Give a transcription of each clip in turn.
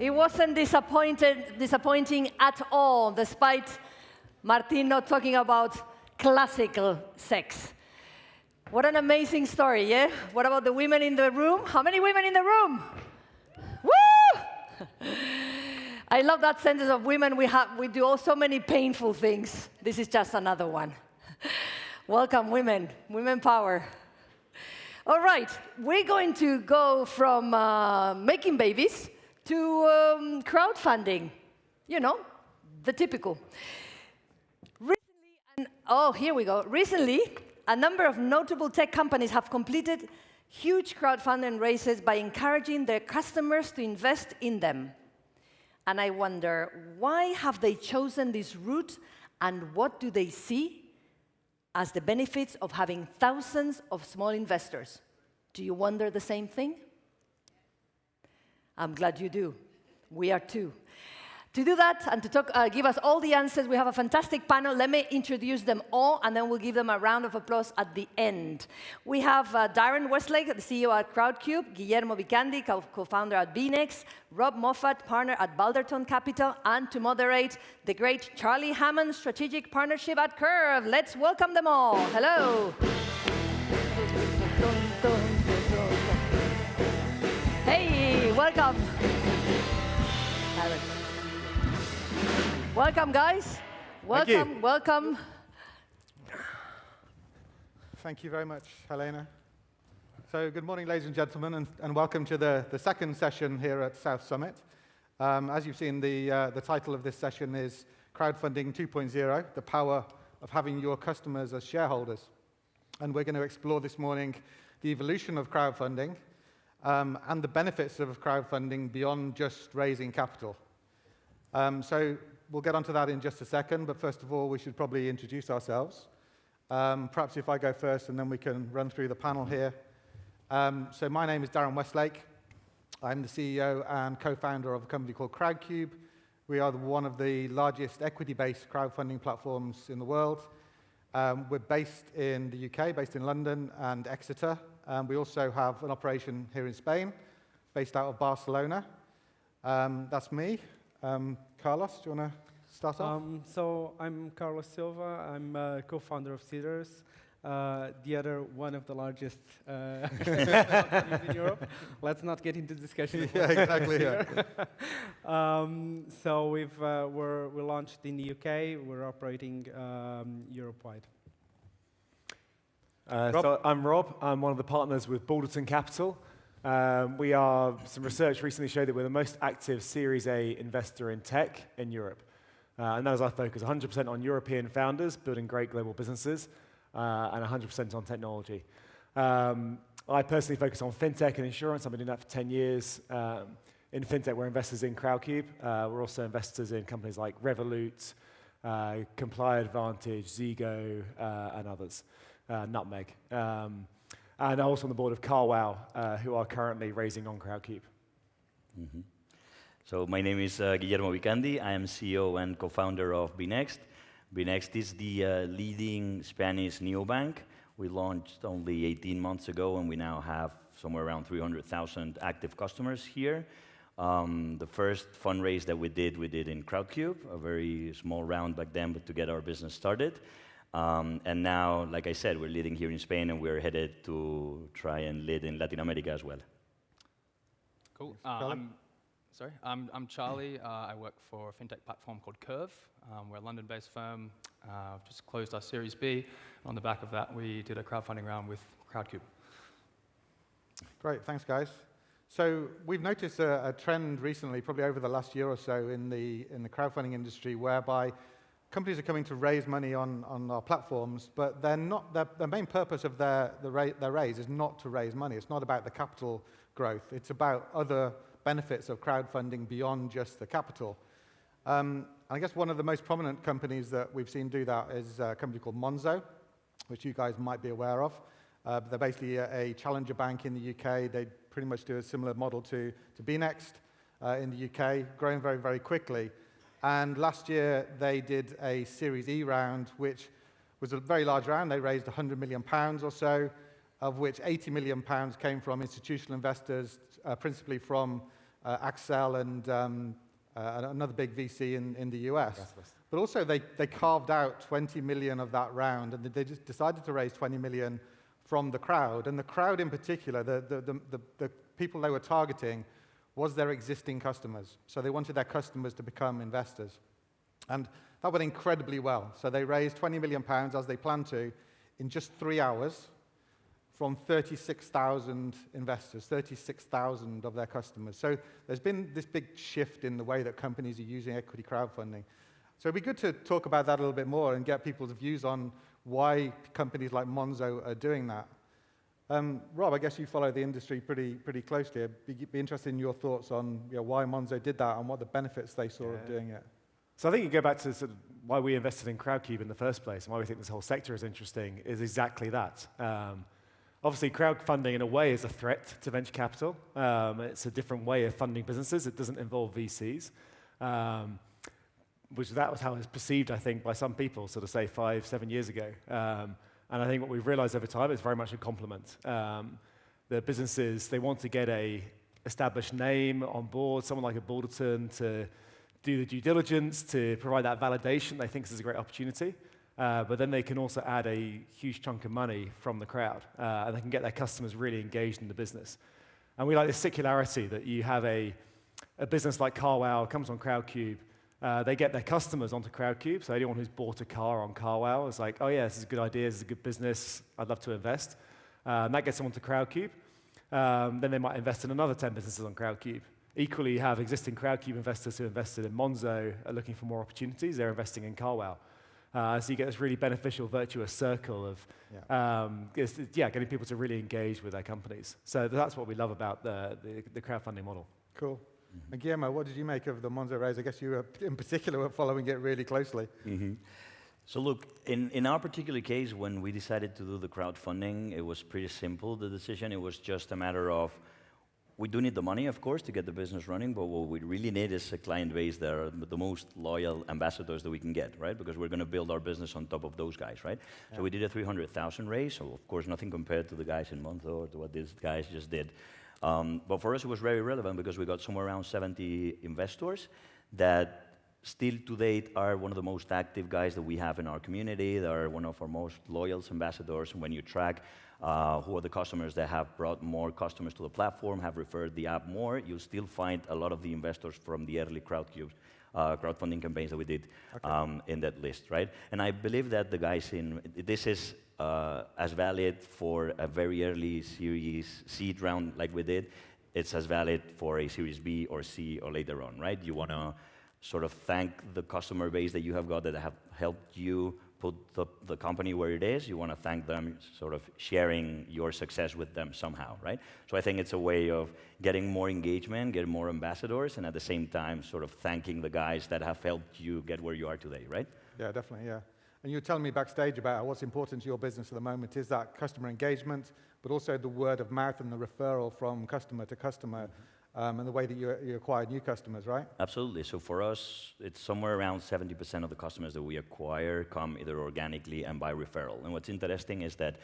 It wasn't disappointing at all, despite Martin not talking about classical sex. What an amazing story, yeah? What about the women in the room? How many women in the room? Woo! I love that sentence of women. We do so many painful things. This is just another one. Welcome, women. Women power. All right, we're going to go from making babies to crowdfunding. You know, the typical. Here we go. Recently, a number of notable tech companies have completed huge crowdfunding races by encouraging their customers to invest in them. And I wonder, why have they chosen this route, and what do they see as the benefits of having thousands of small investors? Do you wonder the same thing? I'm glad you do. We are too. To do that and to give us all the answers, we have a fantastic panel. Let me introduce them all, and then we'll give them a round of applause at the end. We have Darren Westlake, the CEO at Crowdcube, Guillermo Vicandi, co-founder at Bnext, Rob Moffat, partner at Balderton Capital, and to moderate, the great Charlie Hammond, strategic partnership at Curve. Let's welcome them all. Hello. Hey, welcome. Welcome, guys. Welcome, welcome. Thank you very much, Helena. So good morning, ladies and gentlemen, and welcome to the second session here at South Summit. As you've seen, the title of this session is Crowdfunding 2.0, the power of having your customers as shareholders. And we're going to explore this morning the evolution of crowdfunding and the benefits of crowdfunding beyond just raising capital. So we'll get onto that in just a second, but first of all, we should probably introduce ourselves. Perhaps if I go first, and then we can run through the panel here. So my name is Darren Westlake. I'm the CEO and co-founder of a company called Crowdcube. We are one of the largest equity-based crowdfunding platforms in the world. We're based in the UK, based in London and Exeter. We also have an operation here in Spain, based out of Barcelona. That's me. Carlos, do you want to start off? So I'm Carlos Silva. I'm co-founder of Cedars, the other one of the largest companies in Europe. Let's not get into discussion. Yeah, exactly. Yeah. So we're launched in the UK. We're operating Europe-wide. So I'm Rob. I'm one of the partners with Balderton Capital. Some research recently showed that we're the most active Series A investor in tech in Europe. And that is our focus, 100% on European founders building great global businesses, and 100% on technology. I personally focus on fintech and insurance. I've been doing that for 10 years. In fintech, we're investors in Crowdcube. We're also investors in companies like Revolut, Comply Advantage, Zego, and others, Nutmeg. And I'm also on the board of CarWow, who are currently raising on Crowdcube. Mm-hmm. So my name is Guillermo Vicandi. I am CEO and co-founder of Bnext. Bnext is the leading Spanish neobank. We launched only 18 months ago, and we now have somewhere around 300,000 active customers here. The first fundraise that we did in Crowdcube, a very small round back then, but to get our business started. And now, like I said, we're leading here in Spain, and we're headed to try and lead in Latin America as well. Cool. I'm Charlie. I work for a fintech platform called Curve. We're a London-based firm. Just closed our Series B. On the back of that, we did a crowdfunding round with Crowdcube. Great, thanks, guys. So we've noticed a trend recently, probably over the last year or so, in the crowdfunding industry, whereby companies are coming to raise money on our platforms, but they're not. The main purpose of their raise is not to raise money. It's not about the capital growth. It's about other benefits of crowdfunding beyond just the capital. I guess one of the most prominent companies that we've seen do that is a company called Monzo, which you guys might be aware of. They're basically a challenger bank in the UK. They pretty much do a similar model to Bnext in the UK, growing very, very quickly. And last year, they did a Series E round, which was a very large round. They raised £100 million or so, of which £80 million came from institutional investors, principally from Axel and another big VC in the US. But also they carved out 20 million of that round, and they just decided to raise 20 million from the crowd. And the crowd in particular, the people they were targeting was their existing customers. So they wanted their customers to become investors. And that went incredibly well. So they raised 20 million pounds, as they planned to, in just 3 hours from 36,000 investors, 36,000 of their customers. So there's been this big shift in the way that companies are using equity crowdfunding. So it'd be good to talk about that a little bit more and get people's views on why companies like Monzo are doing that. Rob, I guess you follow the industry pretty closely. I'd be interested in your thoughts on why Monzo did that and what the benefits they saw of doing it. So I think you go back to sort of why we invested in Crowdcube in the first place and why we think this whole sector is interesting is exactly that. Obviously, crowdfunding in a way is a threat to venture capital. It's a different way of funding businesses. It doesn't involve VCs, which that was how it was perceived, I think, by some people, sort of say 5-7 years ago. And I think what we've realized over time is very much a compliment. The businesses, they want to get a established name on board, someone like a Balderton to do the due diligence, to provide that validation. They think this is a great opportunity. But then they can also add a huge chunk of money from the crowd, and they can get their customers really engaged in the business. And we like this circularity that you have a business like CarWow comes on Crowdcube. They get their customers onto Crowdcube, so anyone who's bought a car on CarWow is like, oh yeah, this is a good idea, this is a good business, I'd love to invest. And that gets them onto Crowdcube. Then they might invest in another 10 businesses on Crowdcube. Equally, you have existing Crowdcube investors who invested in Monzo are looking for more opportunities, they're investing in CarWow. So you get this really beneficial, virtuous circle of getting people to really engage with their companies. So that's what we love about the crowdfunding model. Cool. And Guillermo, what did you make of the Monza Race? I guess you were, in particular, were following it really closely. So look, in our particular case, when we decided to do the crowdfunding, it was pretty simple, the decision. It was just a matter of, we do need the money, of course, to get the business running, but what we really need is a client base that are the most loyal ambassadors that we can get, right? Because we're going to build our business on top of those guys, right? Yeah. So we did a 300,000 raise, so of course nothing compared to the guys in Monza or to what these guys just did. But for us it was very relevant because we got somewhere around 70 investors that still to date are one of the most active guys that we have in our community. They are one of our most loyal ambassadors. And when you track who are the customers that have brought more customers to the platform, have referred the app more, you'll still find a lot of the investors from the early crowdfunding campaigns that we did in that list, right? And I believe that the guys this is as valid for a very early series seed round like we did. It's as valid for a series B or C or later on, right? You want to sort of thank the customer base that you have got that have helped you put the company where it is. You want to thank them, sort of sharing your success with them somehow, right? So I think it's a way of getting more engagement, getting more ambassadors, and at the same time sort of thanking the guys that have helped you get where you are today, right? Yeah, definitely, yeah. And you were telling me backstage about what's important to your business at the moment is that customer engagement, but also the word of mouth and the referral from customer to customer. And the way that you acquire new customers, right? Absolutely. So for us, it's somewhere around 70% of the customers that we acquire come either organically and by referral. And what's interesting is that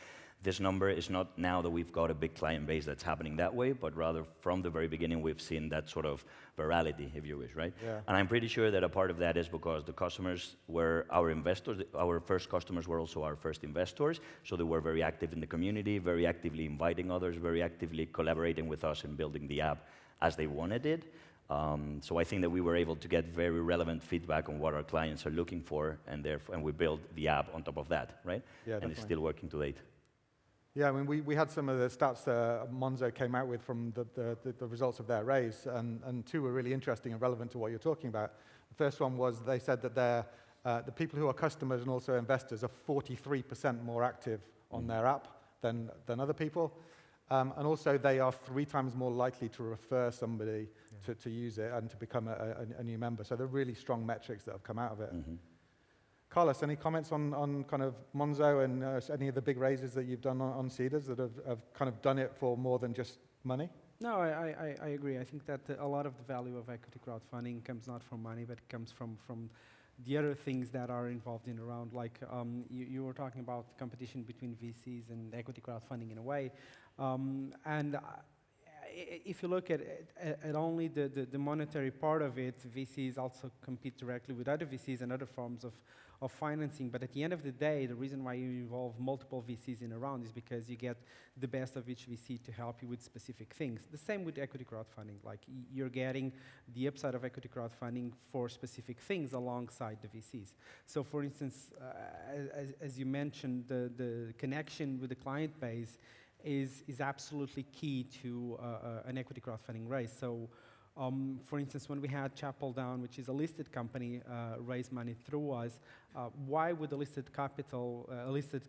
this number is not now that we've got a big client base that's happening that way, but rather from the very beginning we've seen that sort of virality, if you wish, right? Yeah. And I'm pretty sure that a part of that is because the customers were our investors. Our first customers were also our first investors, so they were very active in the community, very actively inviting others, very actively collaborating with us in building the app as they wanted it. So I think that we were able to get very relevant feedback on what our clients are looking for, and we built the app on top of that, right? Yeah, and it's still working to date. Yeah, I mean, we had some of the stats Monzo came out with from the results of their raise, and two were really interesting and relevant to what you're talking about. The first one was they said that the people who are customers and also investors are 43% more active on their app than other people. And also, they are 3 times more likely to refer somebody to use it and to become a new member. So they're really strong metrics that have come out of it. Carlos, any comments on kind of Monzo and any of the big raises that you've done on Seeders that have kind of done it for more than just money? No, I agree. I think that a lot of the value of equity crowdfunding comes not from money, but it comes from the other things that are involved in around, like you were talking about competition between VCs and equity crowdfunding in a way. And if you look at only the monetary part of it, VCs also compete directly with other VCs and other forms of financing. But at the end of the day, the reason why you involve multiple VCs in a round is because you get the best of each VC to help you with specific things. The same with equity crowdfunding. Like you're getting the upside of equity crowdfunding for specific things alongside the VCs. So for instance, as you mentioned, the connection with the client base is absolutely key to an equity crowdfunding raise. So, for instance, when we had Chapel Down, which is a listed company, raise money through us, why would a listed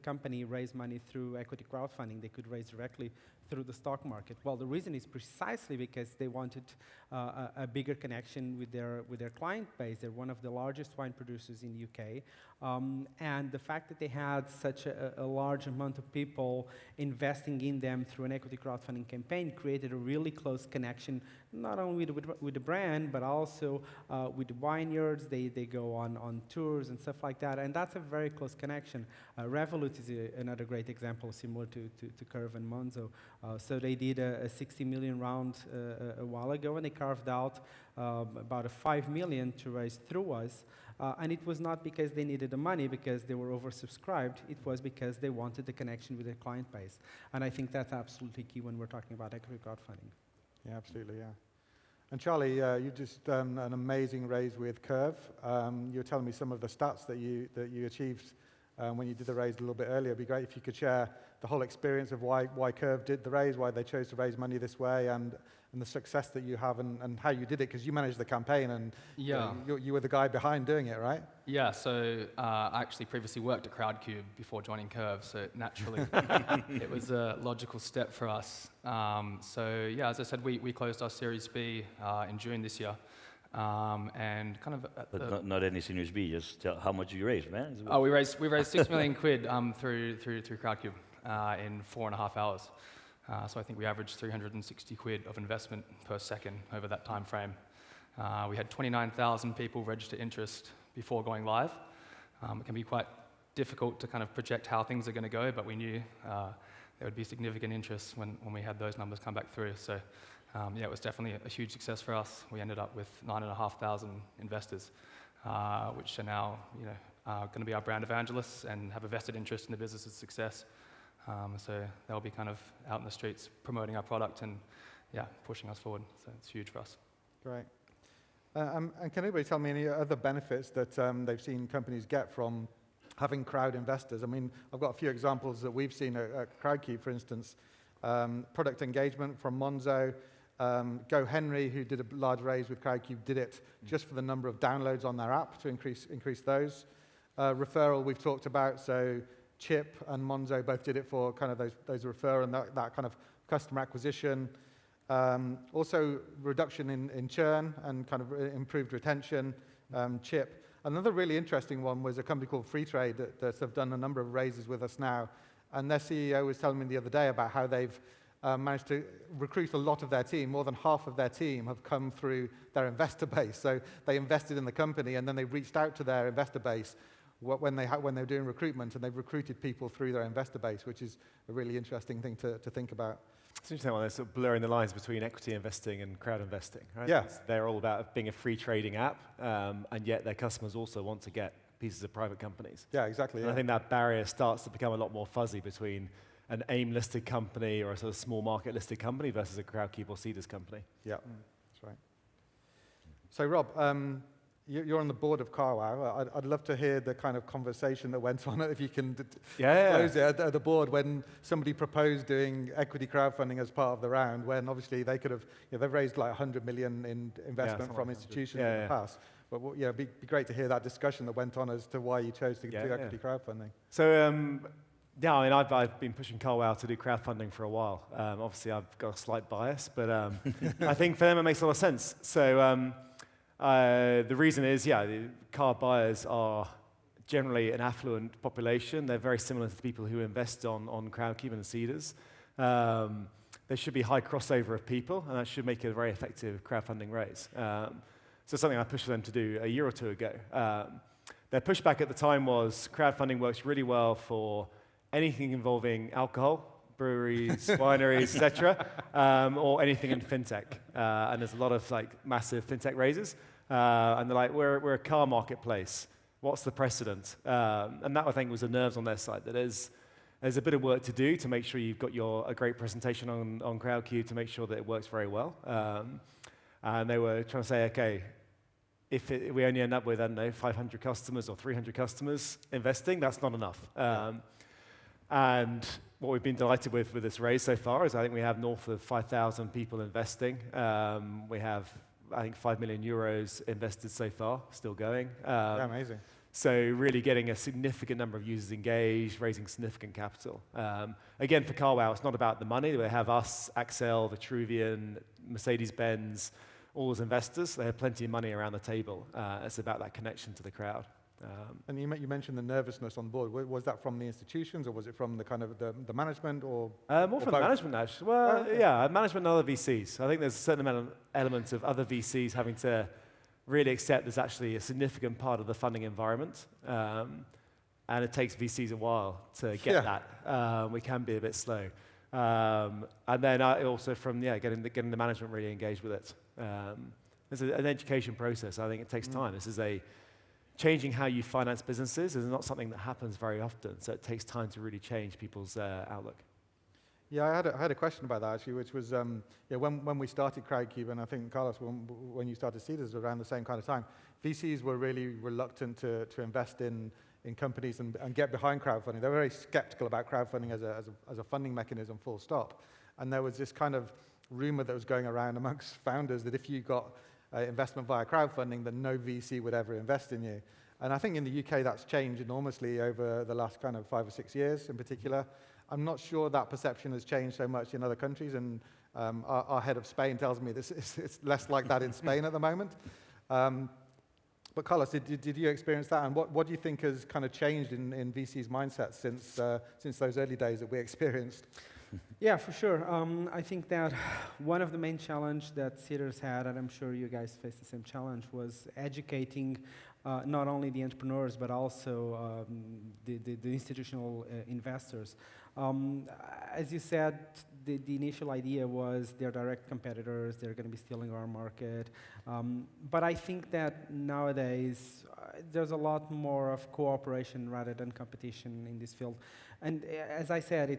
company raise money through equity crowdfunding? They could raise directly through the stock market. Well, the reason is precisely because they wanted a bigger connection with their client base. They're one of the largest wine producers in the UK. And the fact that they had such a large amount of people investing in them through an equity crowdfunding campaign created a really close connection, not only with the brand, but also with the vineyards. They go on tours and stuff like that, and that's a very close connection. Revolut is another great example, similar to Curve and Monza. So they did a 60 million round a while ago, and they carved out about a 5 million to raise through us. And it was not because they needed the money, because they were oversubscribed. It was because they wanted the connection with their client base. And I think that's absolutely key when we're talking about equity crowdfunding. Yeah, absolutely, yeah. And Charlie, you just done an amazing raise with Curve. You were telling me some of the stats that you achieved when you did the raise a little bit earlier. It'd be great if you could share the whole experience of why Curve did the raise, why they chose to raise money this way, and the success that you have, and how you did it, because you managed the campaign, and you were the guy behind doing it, right? Yeah, so I actually previously worked at Crowdcube before joining Curve, so naturally it was a logical step for us. So yeah, as I said, we closed our Series B in June this year. And kind of but not any Series B, just tell how much you raised, man. Oh, we raised 6 million quid through Crowdcube in 4.5 hours. So I think we averaged 360 quid of investment per second over that time frame. We had 29,000 people register interest before going live. It can be quite difficult to kind of project how things are going to go, but we knew there would be significant interest when we had those numbers come back through. So yeah, it was definitely a huge success for us. We ended up with 9,500 investors, which are now going to be our brand evangelists and have a vested interest in the business's success. So they'll be kind of out in the streets promoting our product and pushing us forward. So it's huge for us. Great. And can anybody tell me any other benefits that they've seen companies get from having crowd investors? I mean, I've got a few examples that we've seen at Crowdcube, for instance. Product engagement from Monzo. Go Henry, who did a large raise with Crowdcube, did it just for the number of downloads on their app to increase those. Referral we've talked about, so Chip and Monzo both did it for kind of those referral and that kind of customer acquisition. Also reduction in churn and kind of improved retention, Chip. Another really interesting one was a company called Free Trade that have done a number of raises with us now. And their CEO was telling me the other day about how they've managed to recruit a lot of their team. More than half of their team have come through their investor base. So they invested in the company, and then they reached out to their investor base when they were doing recruitment, and they've recruited people through their investor base, which is a really interesting thing to think about. It's interesting when they're sort of blurring the lines between equity investing and crowd investing, right? Yeah. They're all about being a free trading app, and yet their customers also want to get pieces of private companies. Yeah, exactly. And I think that barrier starts to become a lot more fuzzy between an AIM-listed company or a sort of small market-listed company versus a Crowdcube or Seeders company. Yeah, that's right. So Rob, you're on the board of CarWow. I'd love to hear the kind of conversation that went on, if you can disclose it at the board, when somebody proposed doing equity crowdfunding as part of the round, when obviously they could have, they've raised like 100 million in investment from institutions in the past. But it'd be great to hear that discussion that went on as to why you chose to do equity crowdfunding. So, yeah, I mean, I've been pushing CarWow to do crowdfunding for a while. Obviously, I've got a slight bias, but I think for them it makes a lot of sense. So the reason is, the car buyers are generally an affluent population. They're very similar to the people who invest on Crowdcube and Seeders. There should be high crossover of people, and that should make it a very effective crowdfunding raise. So something I pushed for them to do a year or two ago. Their pushback at the time was crowdfunding works really well for anything involving alcohol, breweries, wineries, etc., or anything in fintech. And there's a lot of like massive fintech raises, and they're like, we're a car marketplace. What's the precedent? And that I think was the nerves on their side. That there's a bit of work to do to make sure you've got a great presentation on Crowdcube to make sure that it works very well. And they were trying to say, okay, if we only end up with, I don't know, 500 customers or 300 customers investing, that's not enough. And what we've been delighted with this raise so far is I think we have north of 5,000 people investing. We have, I think, 5 million euros invested so far, still going. Yeah, amazing. So really getting a significant number of users engaged, raising significant capital. Again, for CarWow, it's not about the money. They have us, Axel, Vitruvian, Mercedes-Benz, all as investors. They have plenty of money around the table. It's about that connection to the crowd. And you mentioned the nervousness on board. Was that from the institutions, or was it from the kind of the management, or more from the management, actually. Well, yeah, management and other VCs. I think there's a certain element of other VCs having to really accept there's actually a significant part of the funding environment, and it takes VCs a while to get that. We can be a bit slow. And then also from getting the management really engaged with it. It's an education process. I think it takes time. This is changing how you finance businesses is not something that happens very often, so it takes time to really change people's outlook. Yeah, I had a question about that actually, which was when we started Crowdcube, and I think Carlos, when you started Seeders around the same kind of time, VCs were really reluctant to invest in companies and get behind crowdfunding. They were very skeptical about crowdfunding as a funding mechanism, full stop. And there was this kind of rumor that was going around amongst founders that if you got investment via crowdfunding, then no VC would ever invest in you. And I think in the UK that's changed enormously over the last kind of 5 or 6 years in particular. I'm not sure that perception has changed so much in other countries, and our head of Spain tells me it's less like that in Spain at the moment. But Carlos, did you experience that? And what do you think has kind of changed in VC's mindset since those early days that we experienced? Yeah, for sure. I think that one of the main challenge that Seeders had, and I'm sure you guys face the same challenge, was educating not only the entrepreneurs but also the institutional investors. As you said, the initial idea was they're direct competitors, they're going to be stealing our market. But I think that nowadays there's a lot more of cooperation rather than competition in this field. And as I said,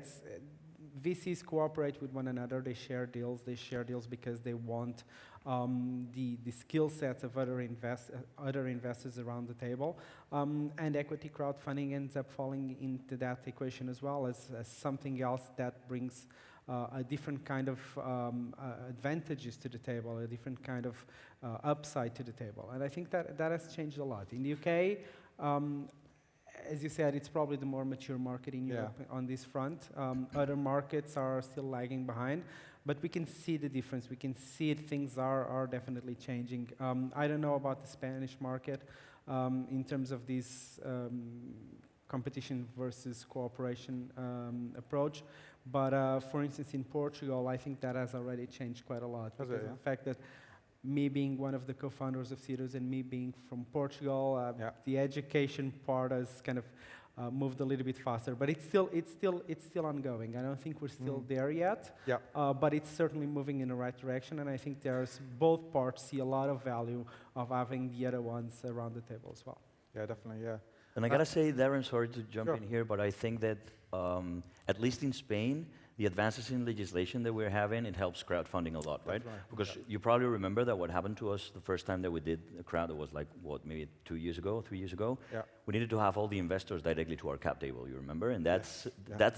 VCs cooperate with one another. They share deals. They share deals because they want the skill sets of other investors around the table. And equity crowdfunding ends up falling into that equation as well as something else that brings a different kind of advantages to the table, a different kind of upside to the table. And I think that has changed a lot. In the UK, as you said, it's probably the more mature market in Europe on this front. Other markets are still lagging behind, but we can see the difference. We can see things are definitely changing. I don't know about the Spanish market in terms of this competition versus cooperation approach, but for instance, in Portugal, I think that has already changed quite a lot because of the fact that me being one of the co-founders of Seeders and me being from Portugal, the education part has kind of moved a little bit faster, but it's still ongoing. I don't think we're still there yet, but it's certainly moving in the right direction, and I think there's both parts see a lot of value of having the other ones around the table as well. Yeah, definitely, yeah. And I gotta say, Darren, sorry to jump in here, but I think that at least in Spain, the advances in legislation that we're having, it helps crowdfunding a lot, right? Because you probably remember that what happened to us the first time that we did a crowd, it was like, what, maybe 2 years ago, 3 years ago? Yeah. We needed to have all the investors directly to our cap table, you remember? And that's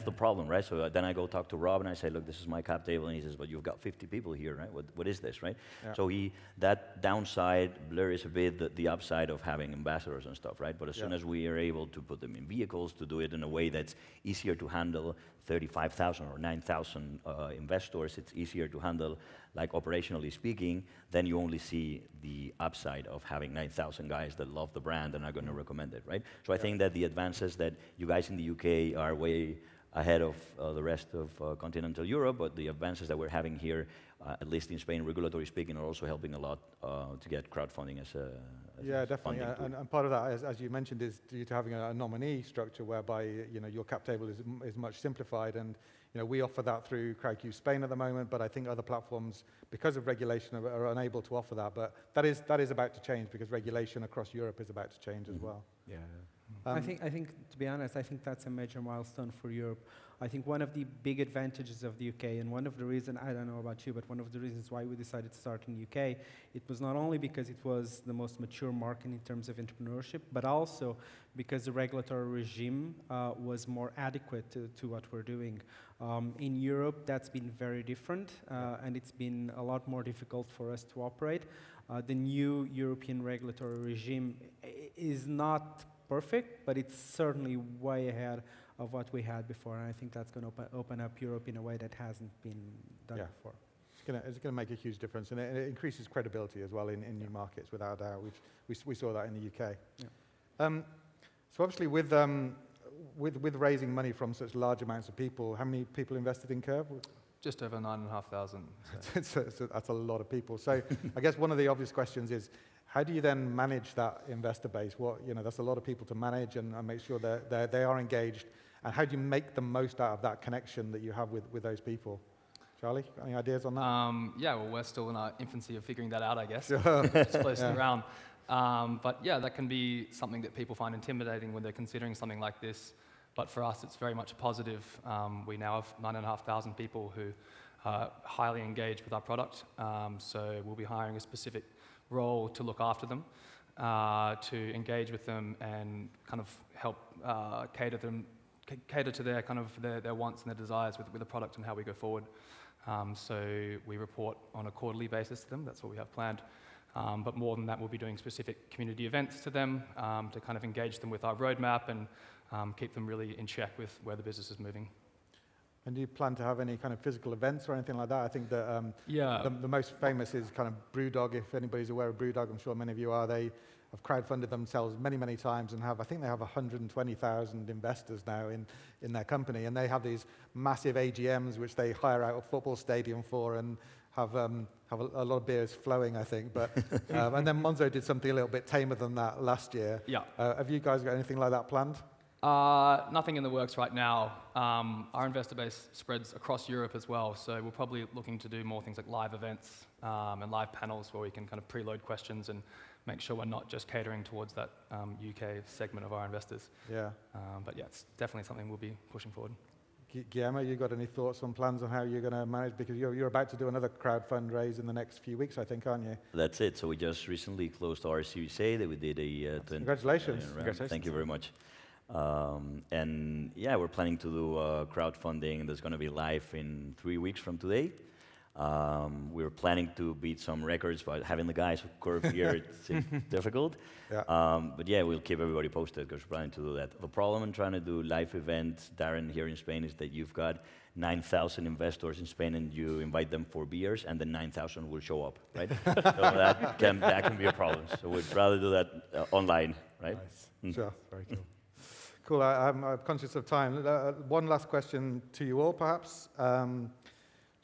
the problem, right? So then I go talk to Rob and I say, look, this is my cap table. And he says, but you've got 50 people here, right? What is this, right? Yeah. So that downside blurs a bit the upside of having ambassadors and stuff, right? But as soon as we are able to put them in vehicles, to do it in a way that's easier to handle 35,000 or 9,000 investors, it's easier to handle, like operationally speaking, then you only see the upside of having 9,000 guys that love the brand and are going to recommend it, right? So I think that the advances that you guys in the UK are way ahead of the rest of continental Europe, but the advances that we're having here, at least in Spain, regulatory speaking, are also helping a lot to get crowdfunding as Yeah, definitely. funding tool. And part of that, as you mentioned, is due to having a nominee structure whereby your cap table is much simplified, and we offer that through Crowdcube Spain at the moment. But I think other platforms, because of regulation, are unable to offer that. But that is about to change because regulation across Europe is about to change as well. Yeah. I think, to be honest, I think that's a major milestone for Europe. I think one of the big advantages of the UK, and one of the reasons, I don't know about you, but one of the reasons why we decided to start in the UK, it was not only because it was the most mature market in terms of entrepreneurship, but also because the regulatory regime was more adequate to what we're doing. In Europe, that's been very different, and it's been a lot more difficult for us to operate. The new European regulatory regime is not perfect, but it's certainly way ahead of what we had before, and I think that's going to open up Europe in a way that hasn't been done before. It's going to make a huge difference, and it increases credibility as well in new markets, without a doubt. We saw that in the UK. Yeah. So obviously, with raising money from such large amounts of people, how many people invested in Curve? Just over 9,500. That's a lot of people. So I guess one of the obvious questions is, how do you then manage that investor base? That's a lot of people to manage and make sure that they are engaged. And how do you make the most out of that connection that you have with those people? Charlie, any ideas on that? Yeah, well, we're still in our infancy of figuring that out, I guess. Sure. Just floating around. But yeah, that can be something that people find intimidating when they're considering something like this. But for us, it's very much a positive. We now have 9,500 people who are highly engaged with our product. So we'll be hiring a specific role to look after them, to engage with them and kind of help cater to their kind of their wants and their desires with the product and how we go forward. So we report on a quarterly basis to them. That's what we have planned. But more than that, we'll be doing specific community events to them to kind of engage them with our roadmap and keep them really in check with where the business is moving. And do you plan to have any kind of physical events or anything like that? I think that the most famous is kind of Brewdog. If anybody's aware of Brewdog, I'm sure many of you are. They have crowdfunded themselves many, many times and I think they have 120,000 investors now in their company. And they have these massive AGMs which they hire out a football stadium for and have a lot of beers flowing, I think. But and then Monzo did something a little bit tamer than that last year. Yeah. Have you guys got anything like that planned? Nothing in the works right now. Our investor base spreads across Europe as well, so we're probably looking to do more things like live events and live panels where we can kind of preload questions and make sure we're not just catering towards that UK segment of our investors. Yeah. But yeah, it's definitely something we'll be pushing forward. Guillermo, you got any thoughts on plans on how you're going to manage? Because you're about to do another crowd fundraise in the next few weeks, I think, aren't you? That's it. So we just recently closed our Series A that we did a... Congratulations. Congratulations. Thank you very much. And yeah, we're planning to do crowdfunding that's going to be live in 3 weeks from today. We're planning to beat some records, but having the guys with Curve here, it's difficult. Yeah. But yeah, we'll keep everybody posted because we're planning to do that. The problem in trying to do live events, Darren, here in Spain, is that you've got 9,000 investors in Spain and you invite them for beers and then 9,000 will show up, right? So that can be a problem. So we'd rather do that online, right? Nice. Sure. Very cool. Cool. I'm conscious of time. One last question to you all, perhaps.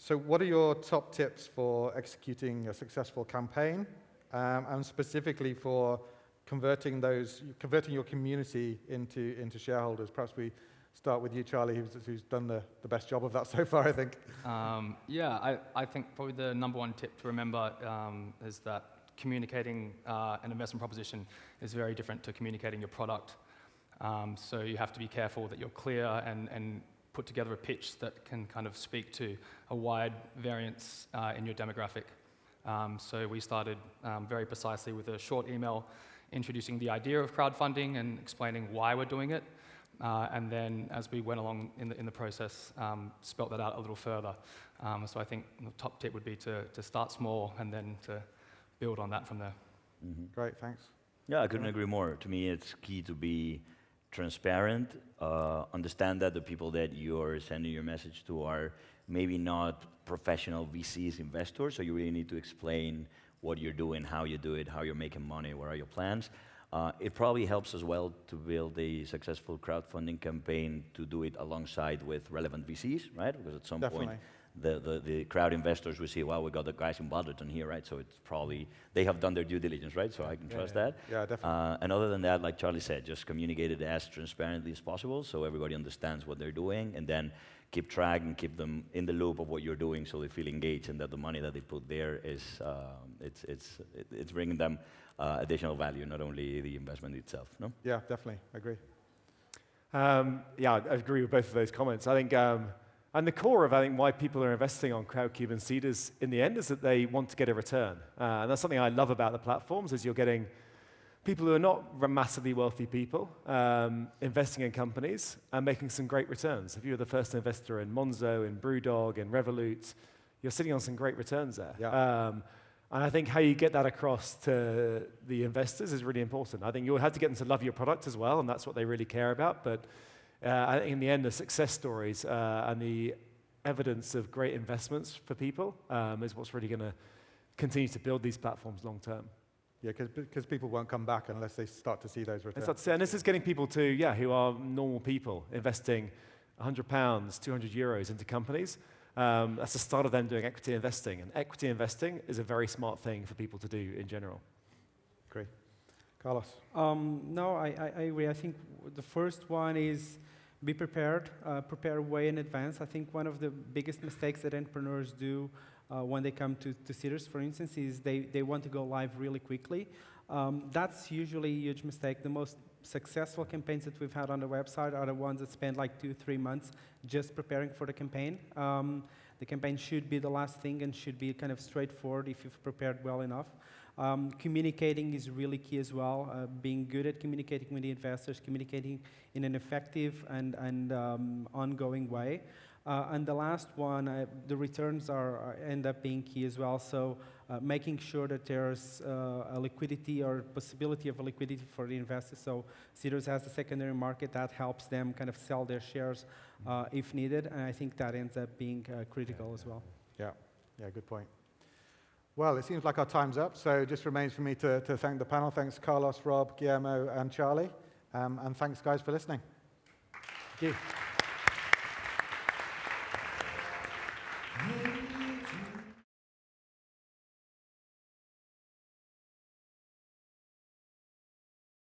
So what are your top tips for executing a successful campaign, and specifically for converting your community into shareholders? Perhaps we start with you, Charlie, who's done the best job of that so far, I think. I think probably the number one tip to remember is that communicating an investment proposition is very different to communicating your product. So you have to be careful that you're clear and put together a pitch that can kind of speak to a wide variance in your demographic. So we started very precisely with a short email introducing the idea of crowdfunding and explaining why we're doing it. And then as we went along in the process, spelt that out a little further. So I think the top tip would be to start small and then to build on that from there. Mm-hmm. Great, thanks. Yeah, I couldn't agree more. To me, it's key to be transparent, understand that the people that you're sending your message to are maybe not professional VCs, investors, so you really need to explain what you're doing, how you do it, how you're making money, what are your plans. It probably helps as well to build a successful crowdfunding campaign to do it alongside with relevant VCs, right? Because at some point the crowd investors will see, well, we got the guys in Balderton here, right? So it's probably, they have done their due diligence, right? So I can trust that. Yeah, definitely. And other than that, like Charlie said, just communicate it as transparently as possible so everybody understands what they're doing, and then keep track and keep them in the loop of what you're doing so they feel engaged and that the money that they put there is, it's bringing them additional value, not only the investment itself, no? Yeah, definitely, I agree. Yeah, I agree with both of those comments. I think, and the core of, I think, why people are investing on Crowdcube and Seeders in the end is that they want to get a return. And that's something I love about the platforms, is you're getting people who are not massively wealthy people investing in companies and making some great returns. If you're the first investor in Monzo, in Brewdog, in Revolut, you're sitting on some great returns there. Yeah. And I think how you get that across to the investors is really important. I think you'll have to get them to love your product as well, and that's what they really care about. But I think in the end, the success stories and the evidence of great investments for people is what's really going to continue to build these platforms long term. Yeah, because people won't come back unless they start to see those returns. And this is getting people to, who are normal people, investing £100, 200 euros into companies. That's the start of them doing equity investing. And equity investing is a very smart thing for people to do in general. Great. Carlos? No, I agree. I think the first one is be prepared, prepare way in advance. I think one of the biggest mistakes that entrepreneurs do when they come to Seeders, for instance, is they want to go live really quickly. That's usually a huge mistake. The most successful campaigns that we've had on the website are the ones that spend like 2-3 months just preparing for the campaign. The campaign should be the last thing and should be kind of straightforward if you've prepared well enough. Communicating is really key as well. Being good at communicating with the investors, communicating in an effective and ongoing way. And the last one, the returns end up being key as well. So making sure that there's a liquidity or possibility of a liquidity for the investors. So Seeders has a secondary market that helps them kind of sell their shares if needed. And I think that ends up being critical as well. Yeah, good point. Well, it seems like our time's up, so it just remains for me to thank the panel. Thanks, Carlos, Rob, Guillermo, and Charlie. And thanks, guys, for listening. Thank you.